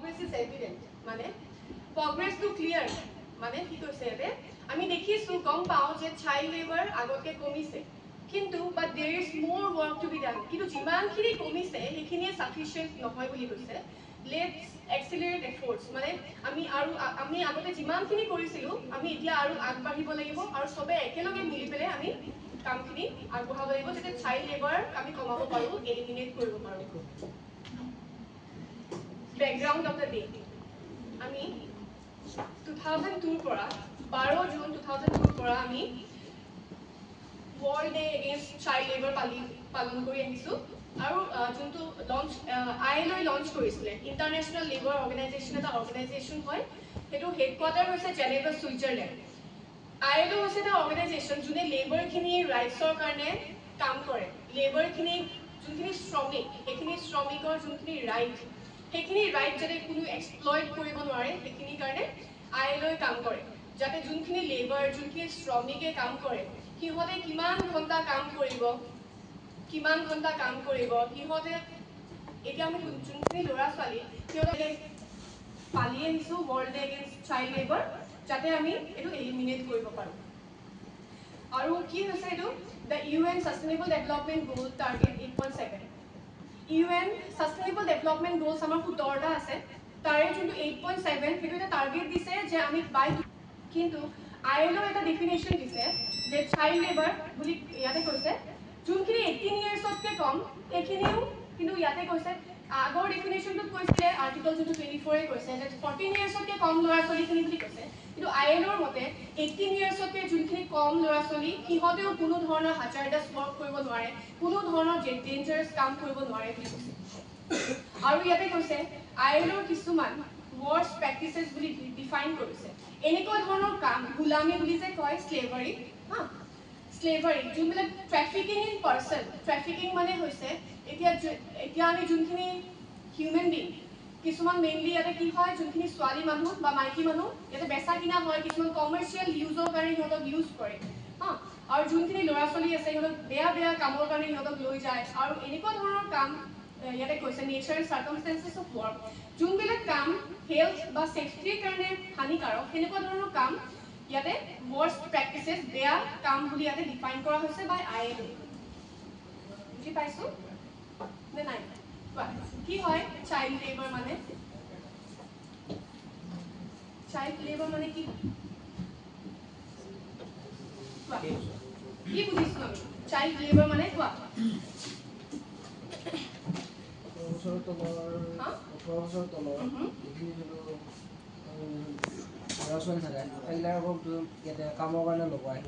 Progress is evident. মানে progress to clear. মানে কি কৈছে এতে আমি দেখিছো গম পাও যে চাইল্ড লেবার আগতকে কমিছে কিন্তু but there is more work to be done কিন্তু যিমানখিনি কমিছে সেইখিনি sufficient নহয় বুলি কৈছে let's accelerate efforts মানে আমি আগতে যিমানখিনি কৰিছিলো আমি এতিয়া আৰু আগবাঢ়িব লাগিব আৰু সবে একেলগে মিলি পেলে আমি কামখিনি আগবঢ়াব লাগিব যাতে চাইল্ড লেবার আমি কমাব পাৰো এলিমিনেট কৰিব পাৰো background of the day আমি 2002 পৰা 12 জুন 2002 পৰা আমি World Day Against Child Labor পালন কৰি আহিছো আৰু যোনটো লঞ্চ ILO লঞ্চ কৰিছিলে ইন্টাৰনেশ্যনেল লেবাৰ অৰ্গেনাইজেশ্যন এটা অৰ্গেনাইজেশ্যন হয় হেতু হেডকোৱাৰ্টাৰ হৈছে জেনেভা সুইজাৰলেণ্ড ILO হৈছে এটা অৰ্গেনাইজেশ্যন যোনে লেবাৰখিনি ৰাইটছৰ কাৰণে কাম কৰে লেবাৰখিনি যোনখিনি শ্ৰমিক সেইখিনি শ্ৰমিকৰ যোনখিনি ৰাইট সেইখিনি ৰাইট যাতে কোনো এক্সপ্লইট কৰিব নোৱাৰে সেইখিনি কাৰণে ILO কাম কৰে যাতে যোনখিনি লেবাৰ যোনখিনি শ্ৰমিকে কাম কৰে কিহতে কিমান ঘণ্টা কাম কৰিব কিহতে এতিয়া আমি যোনখিনি ল'ৰা ছোৱালী কিহতে পালি আহিছো World Day Against Child Labor যাতে আমি এটো এলিমিনেট কৰিব পাৰো আৰু কি হৈছে এটো the UN Sustainable Development Goal Target 8.7 UN Sustainable Development Goals আমাৰ 17টা আছে তাৰে যোনটো 8.7 হেতু এটা টাৰ্গেট দিছে যে আমি বাই কিন্তু ILO এটা ডেফিনেশন দিছে যে চাইল্ড লেবার বুলি ইয়াতে কৈছে যোনখিনি 18 ইয়াৰ্ছতকে কম এখিনিও কিন্তু ইয়াতে কৈছে আগৰ ডেফিনেশনটো কৈছিলে আৰ্টিকল 24 এ কৈছে যে 14 ইয়াৰ্ছতকে কম ল'ৰা ছোৱালীখিনি বুলি কৈছে কিন্তু ILOৰ মতে 18 ইয়াৰ্ছতকে যোনখিনি কম ল'ৰা ছোৱালী কিহতেও কোনো ধৰণৰ হাজাৰদাস ওয়াৰ্ক কৰিব নোৱাৰে কোনো ধৰণৰ ডেঞ্জাৰাছ কাম কৰিব নোৱাৰে বুলি কৈছে আৰু ইয়াতে কৈছে ILOৰ কিছুমান worst practices বুলি ডিফাইন কৰিছে এনেকুৱা ধৰণৰ কাম গুলামী বুলি যে কয় স্লেভাৰী স্লেভাৰী যোনবিলাক ট্ৰাফিকিং ইন পাৰ্সন ট্ৰাফিকিং মানে হৈছে এতিয়া আমি যোনখিনি হিউম্যান বিং কিছুমান মেইনলি ইয়াতে কি হয় যোনখিনি ছোৱালী মানুহ বা মাইকী মানুহ ইয়াতে বেচা কিনা হয় কিছুমান কমাৰ্চিয়েল ইউজৰ কাৰণে সিহঁতক ইউজ কৰে আৰু যোনখিনি ল'ৰা ছোৱালী আছে সিহঁতক বেয়া কামৰ কাৰণে সিহঁতক লৈ যায় আৰু এনেকুৱা ধৰণৰ কাম ইয়াতে কৈছে নেচাৰ সাৰ্কামস্টেন্সেস অফ ওয়াৰ্ক যোনবিলাক কাম হেলথ বা সেফটিৰ কাৰণে হানিকাৰক সেনেকুৱা ধৰণৰ কাম ইয়াতে worst practices বেয়া কাম বুলি ইয়াতে ডিফাইন কৰা হৈছে বাই ILO বুজি পাইছো নে নাই কি হয় চাইল্ড লেবার মানে কি কি বুজিছো আমি চাইল্ড লেবার মানে কোৱা 18 বছৰ তলৰ যিখিনি ল'ৰা ছোৱালী থাকে সেইবিলাকক ইয়াতে কামৰ কাৰণে লগায়